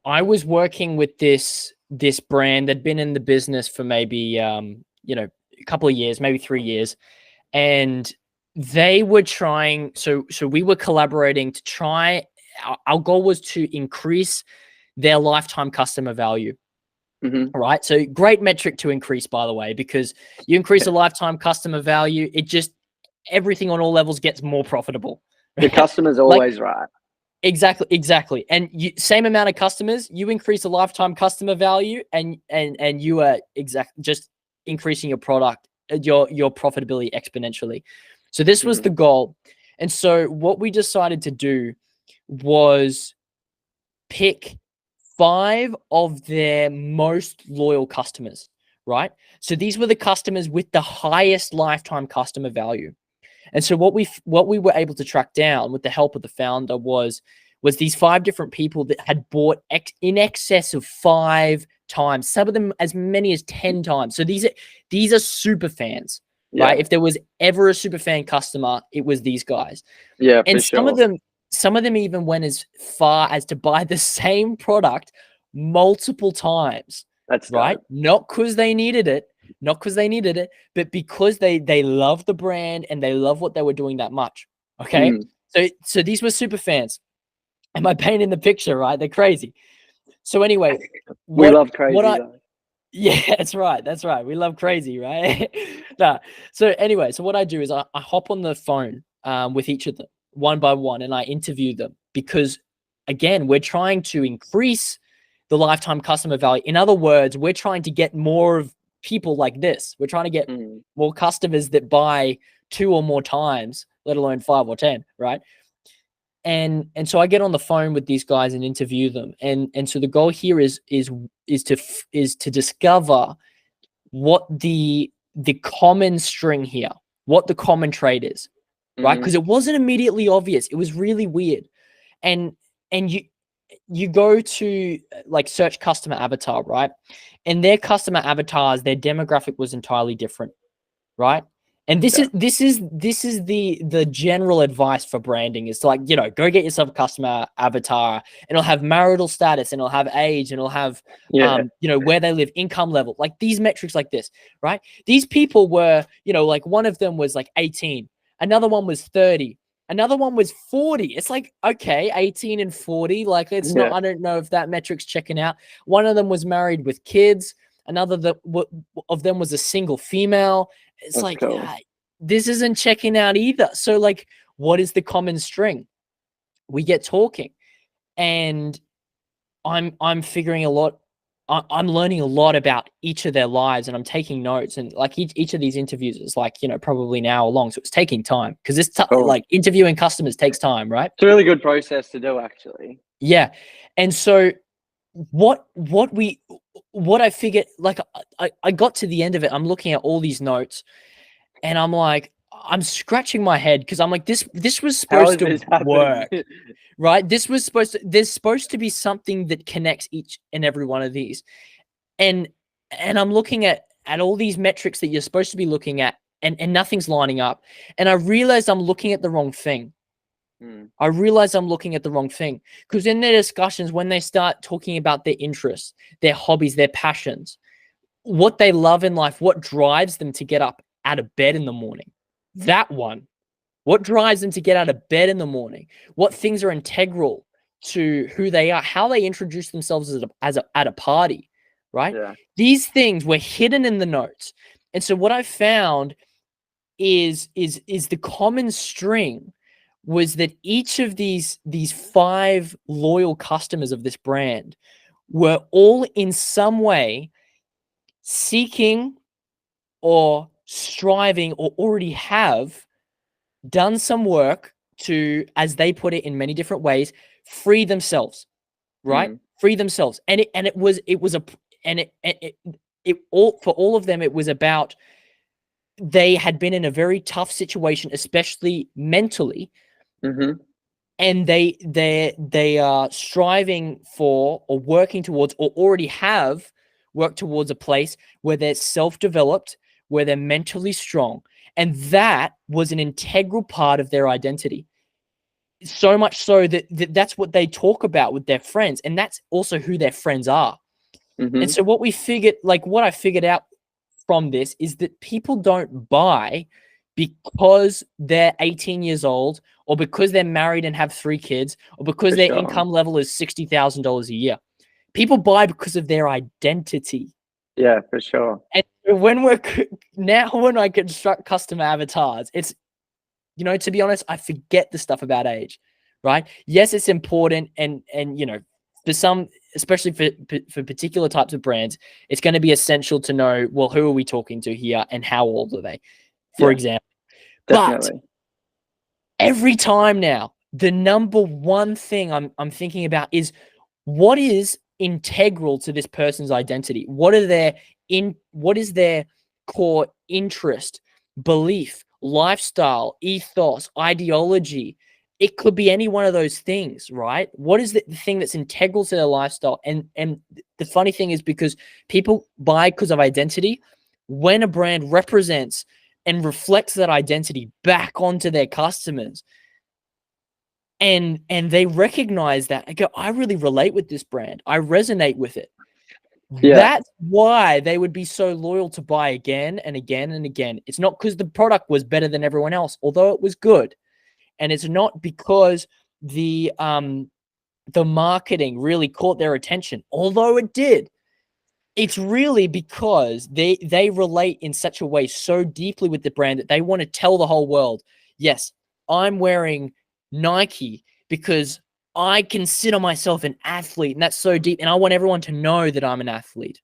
I was working with this brand that'd been in the business for maybe a couple of years, maybe 3 years, and they were trying. So we were collaborating to try. Our goal was to increase their lifetime customer value. Right. So great metric to increase, by the way, because you increase the lifetime customer value, it just everything on all levels gets more profitable. The customer's always right. Exactly. And same amount of customers, you increase the lifetime customer value, and you are just increasing your product, your profitability exponentially. So this was the goal. And so what we decided to do was pick 5 of their most loyal customers, right? So these were the customers with the highest lifetime customer value. And so what we were able to track down with the help of the founder was these 5 different people that had bought in excess of 5 times, some of them as many as 10 times. So these are super fans, right? If there was ever a super fan customer, it was these guys. Yeah, and for some of them even went as far as to buy the same product multiple times. That's right. Dope. Not because they needed it, but because they love the brand and they love what they were doing that much. Okay. So these were super fans. Am I painting the picture, right? They're crazy. So anyway, we love crazy though. Yeah, that's right. We love crazy, right? So anyway, so what I do is I hop on the phone with each of them one by one, and I interview them because, again, we're trying to increase the lifetime customer value. In other words, we're trying to get more of people like this. We're trying to get more customers that buy 2 or more times, let alone 5 or 10, right? And so I get on the phone with these guys and interview them. And so the goal here is to discover what the common string here, what the common trait is, right? Because it wasn't immediately obvious. It was really weird. And you go to like search customer avatar, right? And their customer avatars, their demographic was entirely different, right? And this is the general advice for branding is to, like, go get yourself a customer avatar, and it'll have marital status, and it'll have age, and it'll have where they live, income level, like these metrics like this, right? These people were, like one of them was like 18, another one was 30, another one was 40. It's like, okay, 18 and 40, like it's not, I don't know if that metric's checking out. One of them was married with kids. Another of them was a single female. It's That's like, cool. This isn't checking out either. So like, what is the common string? We get talking, and I'm figuring a lot. I'm learning a lot about each of their lives, and I'm taking notes. And like each of these interviews is like, probably an hour long. So it's taking time because this like interviewing customers takes time, right? It's a really good process to do, actually. Yeah. And so what I figured, like I got to the end of it. I'm looking at all these notes, and I'm like, I'm scratching my head because I'm like, this was supposed to work, right? There's supposed to be something that connects each and every one of these. And I'm looking at all these metrics that you're supposed to be looking at, and nothing's lining up. And I realized I'm looking at the wrong thing. I realize I'm looking at the wrong thing because in their discussions, when they start talking about their interests, their hobbies, their passions, what they love in life, what drives them to get up out of bed in the morning, that one, what drives them to get out of bed in the morning, what things are integral to who they are, how they introduce themselves at a party, right? Yeah. These things were hidden in the notes. And so what I found is the common string was that each of these 5 loyal customers of this brand were all in some way seeking or striving or already have done some work to, as they put it in many different ways, free themselves, right? Free themselves. And for all of them, it was about, they had been in a very tough situation, especially mentally. And they are striving for, or working towards, or already have worked towards a place where they're self-developed, where they're mentally strong. And that was an integral part of their identity. so much so that that's what they talk about with their friends, and that's also who their friends are. And so what I figured out from this is that people don't buy because they're 18 years old, or because they're married and have 3 kids, or because their income level is $60,000 a year. People buy because of their identity. Yeah, for sure. And when I construct custom avatars, it's, you know, to be honest, I forget the stuff about age, right? Yes, it's important. And you know, for some, especially for particular types of brands, it's going to be essential to know, well, who are we talking to here and how old are they, for example. Definitely. But every time now, the number one thing I'm thinking about is, what is integral to this person's identity? What is their core interest, belief, lifestyle, ethos, ideology? It could be any one of those things, right? What is the thing that's integral to their lifestyle? And the funny thing is, because people buy because of identity, when a brand represents and reflects that identity back onto their customers, and they recognize that, I go, I really relate with this brand, I resonate with it. Yeah. That's why they would be so loyal to buy again and again and again. It's not because the product was better than everyone else, although it was good. And it's not because the marketing really caught their attention, although it did. It's really because they relate in such a way so deeply with the brand that they want to tell the whole world, yes, I'm wearing Nike because I consider myself an athlete, and that's so deep. And I want everyone to know that I'm an athlete.